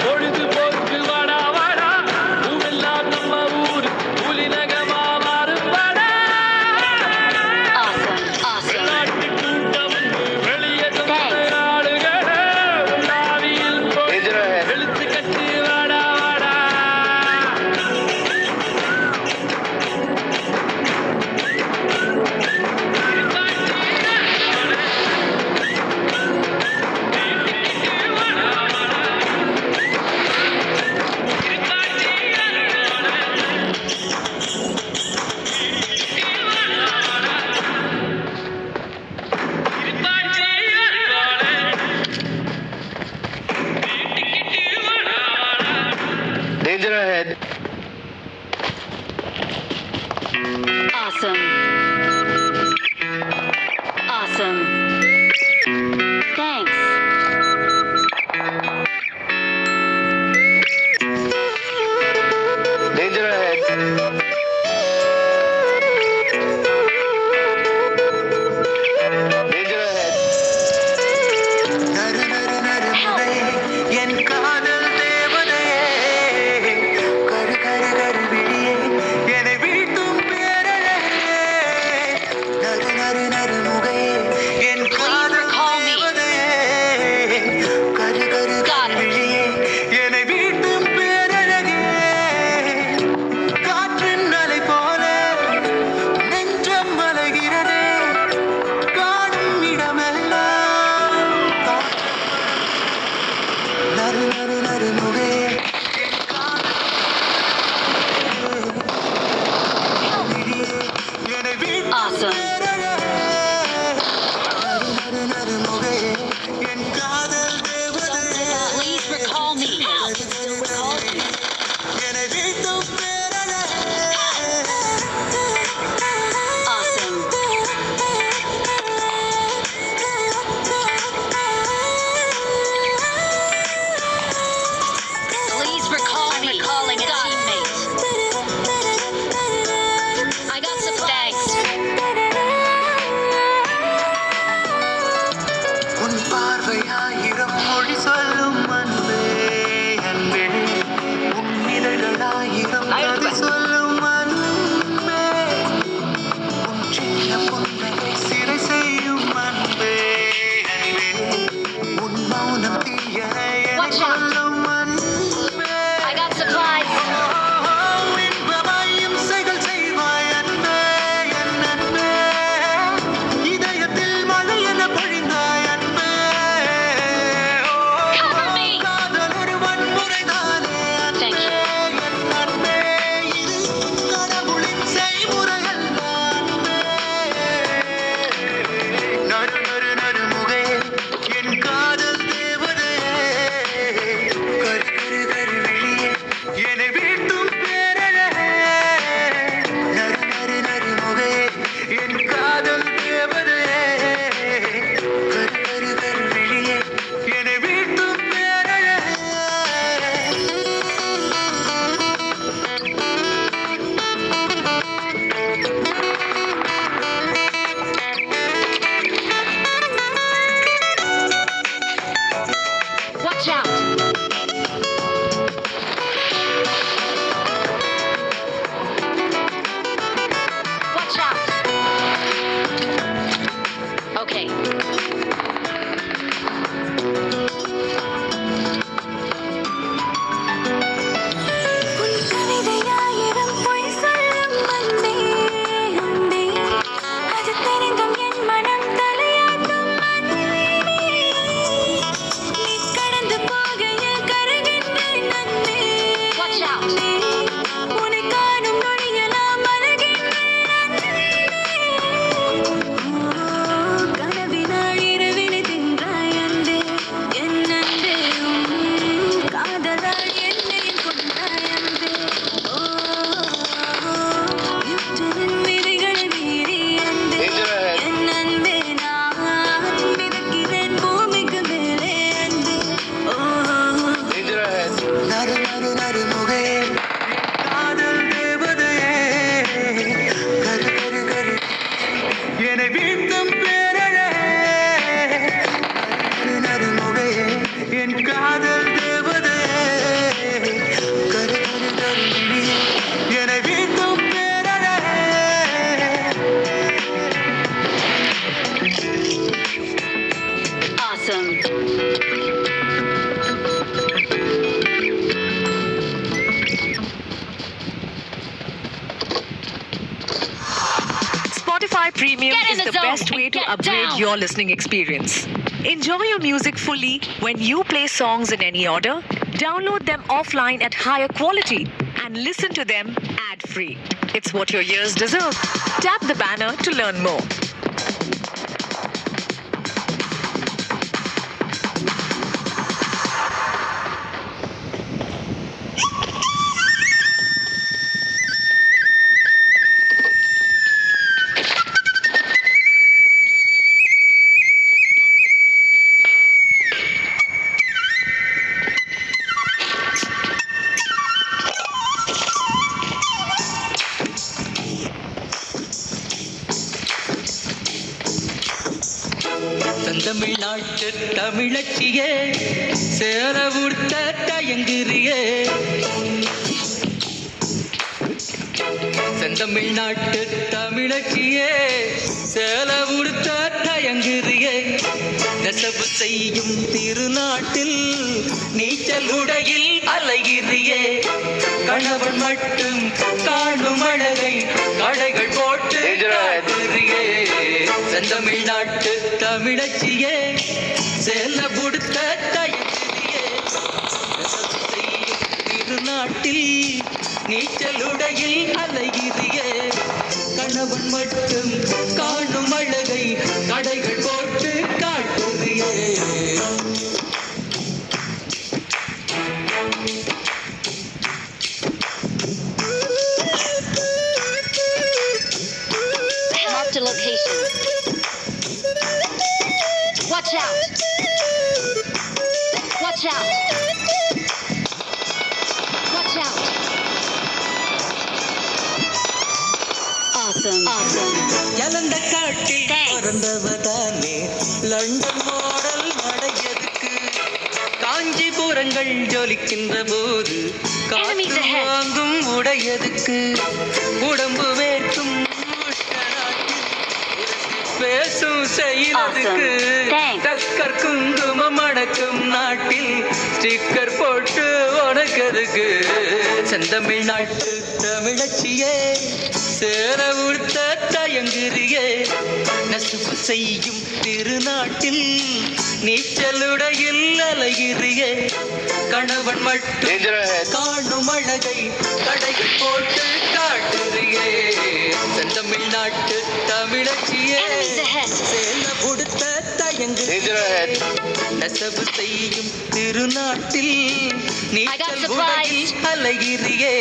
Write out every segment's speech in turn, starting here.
பொழுதுபோக்கு வாடா வாடா ஊரெல்லாம் நம்ம ஊரு புலிநகமா Awesome. Awesome. Thanks. Danger ahead. Danger ahead. நறு நறு நறுமுகையே என் காதல் தேவதையே கரு கரு கரு விழியே என்னை வீழ்த்தும் பேரழகே நறு நறு நறுமுகையே என் காதல் தேவதையே கரு கரு கரு விழியே என்னை வீழ்த்தும் பேரழகே காற்றின் அலை போல நெஞ்சம் மலகிறதே காணும் இடமெல்லாம் நறு நறு நறுமுகே என் காதலியே என்னை வீழ்த்தும் Awesome. நறு நறு நறுமுகே என் காதல் தேவதையே Please recall me. கரு கரு கரு என்னை வீழ்த்தும் பேரழகே Awesome. Please recall me. I'm recalling a teammate. I got some thanks. உன் பார்வையாயிரம் மொழி சொல்லும் அன்பே அன்பே உன் இதழ்களாயிரம் கதை சொல்லும் அன்பே உன் சின்ன புன்னகை சிறை செய்யும் அன்பே அன்பே உன் மௌனம் தீயன என Watch out. சொல்லும் அன்பே I got supplies. இன்பமாய் இம்சைகள் செய்வாய் அன்பே என் அன்பே இதயத்தில் மழை என பொழிந்தாய் அன்பே Cover me. காதல் ஒரு வன்முறைதானே Thank அன்பே you. என் அன்பே இது கடவுளின் செய்முறை அல்ல அன்பே நறு நறு நறுமுகே என் காதல் தேவதையே கரு கரு கரு விழியே என்னை வீழ்த்தும் பேரழகே நறு நறு நறுமுகே என் காதல் தேவதையே கரு கரு கரு விழியே என்னை வீழ்த்தும் பேரழகே Watch out. Watch out. Okay. உன் கவிதையாயிரம் பொய் சொல்லும் அன்பே அன்பே அது தெரிந்தும் என் மனம் தலையாட்டும் அன்பே நீ கடந்து போகையில் கருகின்றேன் அன்பே Watch out. உன்னை காணும் நொடியெல்லாம் அழுகின்றேன் அன்பே கனவினாள் இரவினை தின்றாய் அன்பே என் அன்பே காதலால் என்னை கொண்டாய் அன்பே யுத்தனின் விதிகளை மீறி அன்பே Danger ahead. என் அன்பே நான் மிதக்கிறேன் பூமிக்கு மேலே அன்பே Danger ahead. நறு நறு நறுமுகே என் காதல் தேவதையே கரு கரு கரு என்னை வீழ்த்தும் பேரழகே நறு நறுமுகே என் காதல் தேவதையே கரு கரு கரு விழியே என்னை வீழ்த்தும் பேரழகே Awesome. Spotify Premium Get in is the the zone best and way to get upgrade down. your listening experience. Enjoy your music fully when you play songs in any order. Download them offline at higher quality and listen to them ad-free. It's what your ears deserve. Tap the banner to learn more. செந்தமிழ்நாட்டு தமிழச்சியே சேர உடுத்த தயங்குறியே செந்தமிழ்நாட்டு தமிழச்சியே சேல உடுத்த தயங்குறியே நெசவு செய்யும் திருநாட்டில் நீச்சல் உடையில் அலைகிறியே கணவன் மட்டும் காணும் அழகை கடைகள் போட்டு காட்டுறியே செந்தமிழ்நாட்டு தமிழச்சியே சேல உடுத்த தயங்குறியே நெசவு செய்யும் திருநாட்டில் நீச்சலுடையில் அலைகிறியே கணவன் மட்டும் காணும் அழகை கடைகள் போட்டு காட்டுறியே Marked a location. Watch out! Watch out! Watch out! Awesome. Awesome. இழந்த காட்டில் Thanks. பிறந்தவதானே லண்டன் மாடல் நடையதுக்கு காஞ்சிபுரங்கள் ஜொலிக்கின்ற போது Enemies காற்று ahead. வாங்கும் உடையதுக்கு உடம்பு வேர்க்கும் உஷ்ணநாட்டில் உரசி பேசும் செயலதுக்கு Awesome. Thanks. டக்கர் குங்குமம் அடக்கும் நாட்டில் ஸ்டிக்கர் போட்டு உனக்கதுக்கு செந்தமிழ்நாட்டு தமிழச்சியே சேர உடுத்த தயங்குறியே நெசவு செய்யும் திருநாட்டில் நீச்சலுடையில் அலைகிறியே கணவன் மட்டும் Danger ahead. காணும் அழகை கடைகள் போட்டு காட்டுறியே செந்தமிழ்நாட்டு தமிழச்சியே Enemies ahead. சேல உடுத்த தயங்கு Danger ahead. நெசவு செய்யும் திருநாட்டில் I got நீச்சல் supplies. உடையில் அலைகிறியே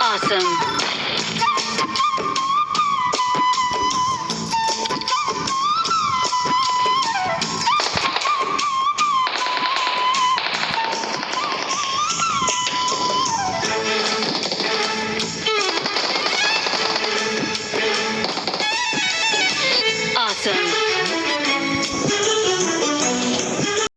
Awesome.